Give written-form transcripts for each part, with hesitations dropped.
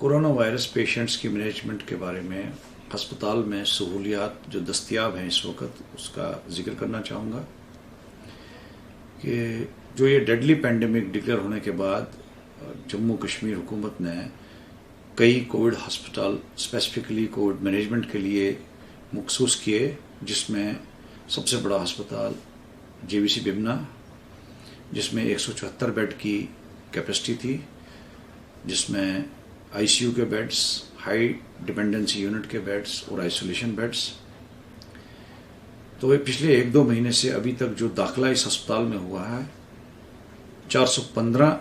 Corona virus patients کی management کے بارے میں ہسپتال میں سہولیات جو دستیاب ہیں اس وقت اس کا ذکر کرنا چاہوں گا کہ جو یہ ڈیڈلی پینڈیمک ڈکلیئر ہونے کے بعد جموں کشمیر حکومت نے کئی کووڈ ہسپتال اسپیسیفکلی کووڈ مینجمنٹ کے لیے مخصوص کیے، جس میں سب سے بڑا ہسپتال جے وی سی بمنا جس میں 174 بیڈ کی کیپیسٹی تھی، جس میں آئی سی یو کے بیڈس، ہائی ڈپینڈنسی یونٹ کے بیڈس اور آئسولیشن بیڈس. تو پچھلے 1-2 مہینے سے ابھی تک جو داخلہ اس ہسپتال میں ہوا ہے 415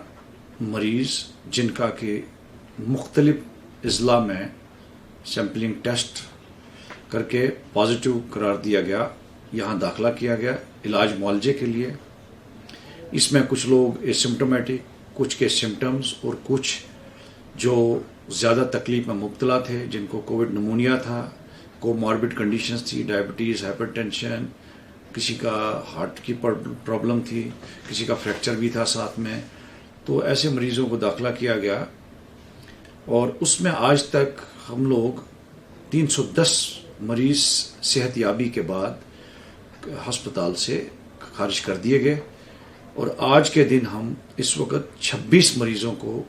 مریض، جن کا کہ مختلف اضلاع میں سیمپلنگ ٹیسٹ کر کے پازیٹیو قرار دیا گیا، یہاں داخلہ کیا گیا علاج معالجے کے لیے. اس میں کچھ لوگ اسمپٹومیٹک، کچھ کے سمٹمز اور کچھ جو زیادہ تکلیف میں مبتلا تھے، جن کو کووڈ نمونیا تھا، کو ماربڈ کنڈیشنز تھی، ڈائبٹیز، ہائپر ٹینشن، کسی کا ہارٹ کی پرابلم تھی، کسی کا فریکچر بھی تھا ساتھ میں. تو ایسے مریضوں کو داخلہ کیا گیا اور اس میں آج تک ہم لوگ 310 مریض صحت یابی کے بعد ہسپتال سے خارج کر دیے گئے، اور آج کے دن ہم اس وقت 26 مریضوں کو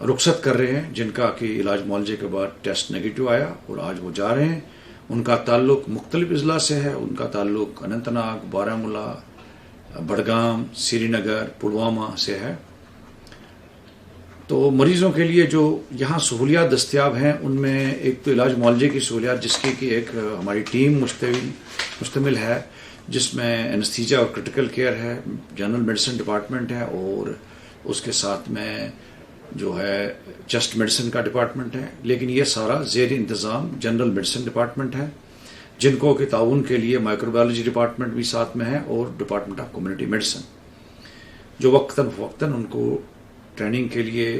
رخصت کر رہے ہیں، جن کا کہ علاج معالجے کے بعد ٹیسٹ نیگیٹو آیا اور آج وہ جا رہے ہیں. ان کا تعلق مختلف اضلاع سے ہے، ان کا تعلق اننت ناگ، بارہمولہ، بڈگام، سری نگر، پلوامہ سے ہے. تو مریضوں کے لیے جو یہاں سہولیات دستیاب ہیں ان میں ایک تو علاج معالجے کی سہولیات، جس کی کہ ایک ہماری ٹیم مشتمل ہے، جس میں اینستھیزیا اور کرٹیکل کیئر ہے، جنرل میڈیسن ڈپارٹمنٹ ہے، اور اس کے ساتھ میں جو ہے چیسٹ میڈیسن کا ڈپارٹمنٹ ہے. لیکن یہ سارا زیر انتظام جنرل میڈیسن ڈپارٹمنٹ ہے، جن کو کہ تعاون کے لیے مائکرو بایولوجی ڈپارٹمنٹ بھی ساتھ میں ہے اور ڈپارٹمنٹ آف کمیونٹی میڈیسن، جو وقتاً فوقتاً ان کو ٹریننگ کے لیے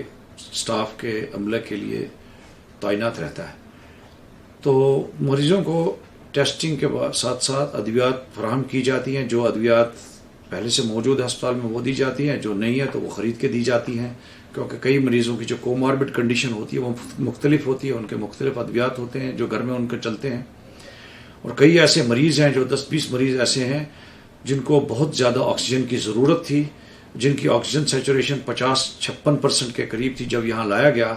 اسٹاف کے عملے کے لیے تعینات رہتا ہے. تو مریضوں کو ٹیسٹنگ کے ساتھ ساتھ ادویات فراہم کی جاتی ہیں. جو ادویات پہلے سے موجود ہے ہسپتال میں وہ دی جاتی ہیں، جو نہیں ہے تو وہ خرید کے دی جاتی ہیں، کیونکہ کئی مریضوں کی جو کوماربڈ کنڈیشن ہوتی ہے وہ مختلف ہوتی ہے، ان کے مختلف ادویات ہوتے ہیں جو گھر میں ان کے چلتے ہیں. اور کئی ایسے مریض ہیں، جو 10-20 مریض ایسے ہیں جن کو بہت زیادہ آکسیجن کی ضرورت تھی، جن کی آکسیجن سیچوریشن 50-56% کے قریب تھی. جب یہاں لایا گیا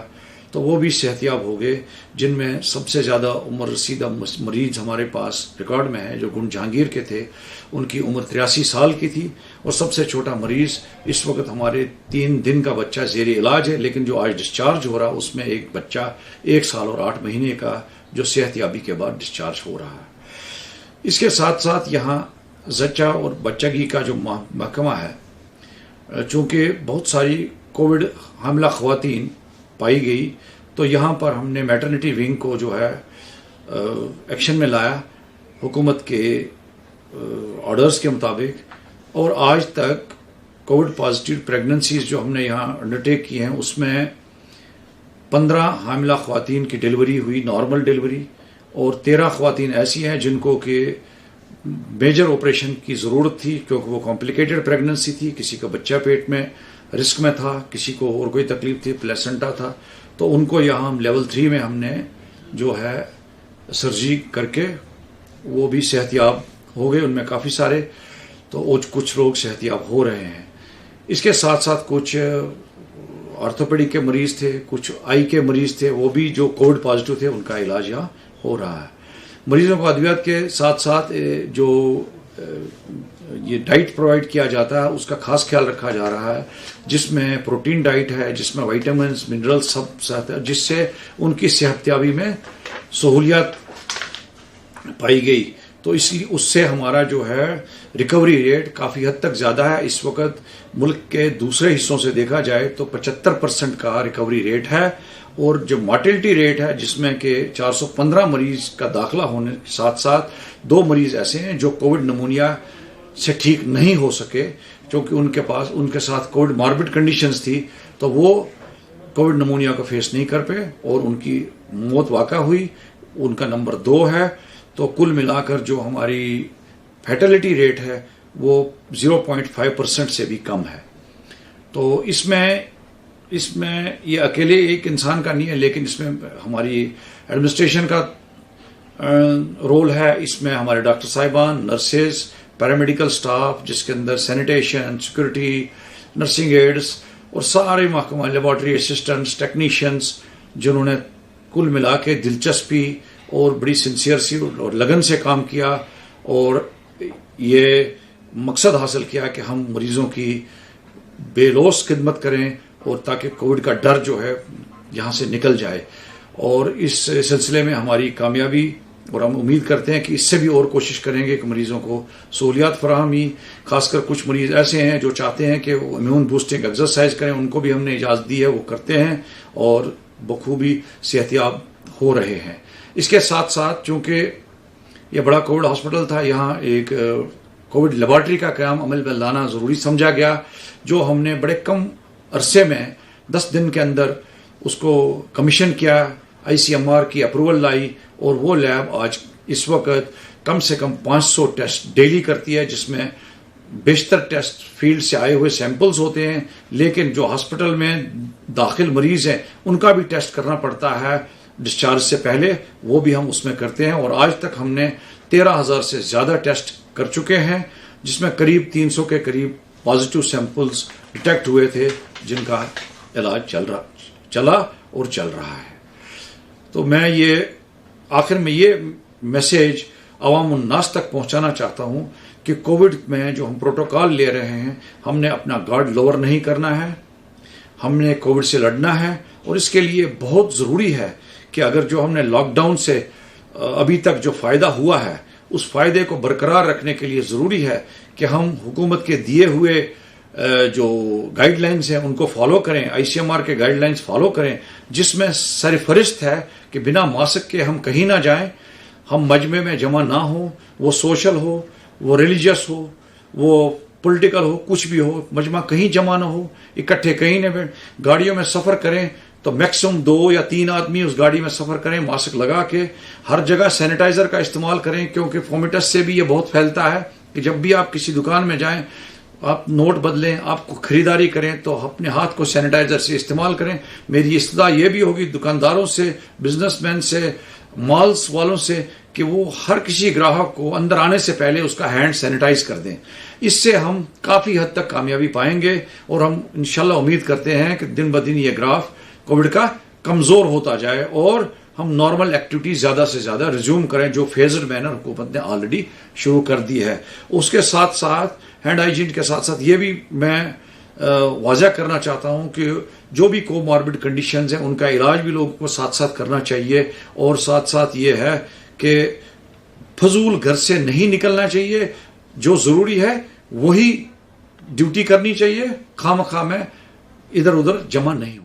تو وہ بھی صحت یاب ہو گئے، جن میں سب سے زیادہ عمر رسیدہ مریض ہمارے پاس ریکارڈ میں ہے جو گنج جہانگیر کے تھے. ان کی عمر 83 سال کی تھی، اور سب سے چھوٹا مریض اس وقت ہمارے 3 دن کا بچہ زیر علاج ہے، لیکن جو آج ڈسچارج ہو رہا اس میں ایک بچہ 1 سال اور 8 مہینے کا جو صحت یابی کے بعد ڈسچارج ہو رہا ہے. اس کے ساتھ ساتھ یہاں زچہ اور بچگی کا جو محکمہ ہے، چونکہ بہت ساری کووڈ حاملہ خواتین پائی گئی، تو یہاں پر ہم نے میٹرنٹی ونگ کو جو ہے ایکشن میں لایا حکومت کے آرڈرز کے مطابق. اور آج تک کووڈ پازیٹیو پریگننسیز جو ہم نے یہاں انڈرٹیک کی ہیں، اس میں 15 حاملہ خواتین کی ڈیلیوری ہوئی، نارمل ڈیلیوری، اور 13 خواتین ایسی ہیں جن کو کہ میجر آپریشن کی ضرورت تھی، کیونکہ وہ کمپلیکیٹڈ پریگننسی تھی. کسی کا بچہ پیٹ میں رسک میں تھا، کسی کو اور کوئی تکلیف تھی، پلیسنٹا تھا. تو ان کو یہاں ہم لیول 3 میں ہم نے جو ہے سرجری کر کے وہ بھی صحت یاب ہو گئے، ان میں کافی سارے. تو کچھ لوگ صحت یاب ہو رہے ہیں. اس کے ساتھ ساتھ کچھ آرتھوپیڈک کے مریض تھے، کچھ آئی کے مریض تھے، وہ بھی جو کووڈ پازیٹیو تھے ان کا علاج یہاں ہو رہا ہے. مریضوں کو ادویات کے ساتھ ساتھ جو یہ ڈائٹ پرووائڈ کیا جاتا ہے اس کا خاص خیال رکھا جا رہا ہے، جس میں پروٹین ڈائٹ ہے، جس میں وائٹامنس، منرلز سب ساتھ ہے، جس سے ان کی صحت یابی میں سہولیات پائی گئی. تو اس سے ہمارا جو ہے ریکوری ریٹ کافی حد تک زیادہ ہے. اس وقت ملک کے دوسرے حصوں سے دیکھا جائے تو 75% کا ریکوری ریٹ ہے. اور جو مارٹیلٹی ریٹ ہے، جس میں کہ 415 مریض کا داخلہ ہونے کے ساتھ ساتھ 2 مریض ایسے ہیں جو کووڈ نمونیا سے ٹھیک نہیں ہو سکے، کیونکہ ان کے ساتھ کووڈ ماربڈ کنڈیشنز تھی، تو وہ کووڈ نمونیا کو فیس نہیں کر پائے اور ان کی موت واقع ہوئی. ان کا نمبر 2 ہے. تو کل ملا کر جو ہماری فیٹلٹی ریٹ ہے وہ 0.5% سے بھی کم ہے. تو اس میں اس میں یہ اکیلے ایک انسان کا نہیں ہے، لیکن اس میں ہماری ایڈمنسٹریشن کا رول ہے، اس میں ہمارے ڈاکٹر صاحبان، نرسز، پیرامیڈیکل سٹاف، جس کے اندر سینیٹیشن، سیکورٹی، نرسنگ ایڈز اور سارے محکمہ، لیبارٹری اسسٹنٹس، ٹیکنیشینز، جنہوں نے کل ملا کے دلچسپی اور بڑی سنسیئرسی اور لگن سے کام کیا اور یہ مقصد حاصل کیا کہ ہم مریضوں کی بے لوث خدمت کریں اور تاکہ کووڈ کا ڈر جو ہے یہاں سے نکل جائے. اور اس سلسلے میں ہماری کامیابی، اور ہم امید کرتے ہیں کہ اس سے بھی اور کوشش کریں گے کہ مریضوں کو سہولیات فراہمی، خاص کر کچھ مریض ایسے ہیں جو چاہتے ہیں کہ وہ امیون بوسٹنگ ایکسرسائز کریں، ان کو بھی ہم نے اجازت دی ہے، وہ کرتے ہیں اور بخوبی صحت یاب ہو رہے ہیں. اس کے ساتھ ساتھ چونکہ یہ بڑا کووڈ ہاسپٹل تھا، یہاں ایک کووڈ لیبارٹری کا قیام عمل میں لانا ضروری سمجھا گیا، جو ہم نے بڑے کم عرصے میں 10 دن کے اندر اس کو کمیشن کیا، ICMR کی اپروول لائی، اور وہ لیب آج اس وقت کم سے کم 500 ٹیسٹ ڈیلی کرتی ہے، جس میں بیشتر ٹیسٹ فیلڈ سے آئے ہوئے سیمپلز ہوتے ہیں، لیکن جو ہاسپٹل میں داخل مریض ہیں ان کا بھی ٹیسٹ کرنا پڑتا ہے ڈسچارج سے پہلے، وہ بھی ہم اس میں کرتے ہیں. اور آج تک ہم نے 13,000 سے زیادہ ٹیسٹ کر چکے ہیں، جس میں قریب 300 کے قریب پازیٹیو سیمپلز ڈیٹیکٹ ہوئے تھے، جن کا علاج چلا اور چل رہا ہے. تو میں یہ آخر میں یہ میسیج عوام الناس تک پہنچانا چاہتا ہوں کہ کووڈ میں جو ہم پروٹوکال لے رہے ہیں، ہم نے اپنا گارڈ لوور نہیں کرنا ہے، ہم نے کووڈ سے لڑنا ہے. اور اس کے لیے بہت ضروری ہے کہ اگر جو ہم نے لاک ڈاؤن سے ابھی تک جو فائدہ ہوا ہے، اس فائدے کو برقرار رکھنے کے لیے ضروری ہے کہ ہم حکومت کے دیے ہوئے جو گائیڈ لائنز ہیں ان کو فالو کریں، ICMR کے گائیڈ لائنز فالو کریں، جس میں سرفہرست ہے کہ بنا ماسک کے ہم کہیں نہ جائیں، ہم مجمع میں جمع نہ ہوں، وہ سوشل ہو، وہ ریلیجیس ہو، وہ پولیٹیکل ہو، کچھ بھی ہو، مجمع کہیں جمع نہ ہو، اکٹھے کہیں نہ بیٹھ. گاڑیوں میں سفر کریں تو میکسیمم 2 یا 3 آدمی اس گاڑی میں سفر کریں، ماسک لگا کے. ہر جگہ سینیٹائزر کا استعمال کریں، کیونکہ فومیٹس سے بھی یہ بہت پھیلتا ہے کہ جب بھی آپ کسی دکان میں جائیں، آپ نوٹ بدلیں، آپ کو خریداری کریں تو اپنے ہاتھ کو سینیٹائزر سے استعمال کریں. میری استدعا یہ بھی ہوگی دکانداروں سے، بزنس مین سے، مالز والوں سے، کہ وہ ہر کسی گراہک کو اندر آنے سے پہلے اس کا ہینڈ سینیٹائز کر دیں. اس سے ہم کافی حد تک کامیابی پائیں گے، اور ہم انشاءاللہ امید کرتے ہیں کہ دن بدن یہ گراف کووڈ کا کمزور ہوتا جائے اور ہم نارمل ایکٹیویٹیز زیادہ سے زیادہ ریزیوم کریں، جو فیزڈ مینر حکومت نے آلریڈی شروع کر دی ہے. اس کے ساتھ ساتھ ہینڈ ہائیجین کے ساتھ ساتھ یہ بھی میں واضح کرنا چاہتا ہوں کہ جو بھی کو ماربڈ کنڈیشنز ہیں ان کا علاج بھی لوگوں کو ساتھ ساتھ کرنا چاہیے. اور ساتھ ساتھ یہ ہے کہ فضول گھر سے نہیں نکلنا چاہیے، جو ضروری ہے وہی ڈیوٹی کرنی چاہیے، خواہ مخواہ میں ادھر ادھر جمع نہیں ہو.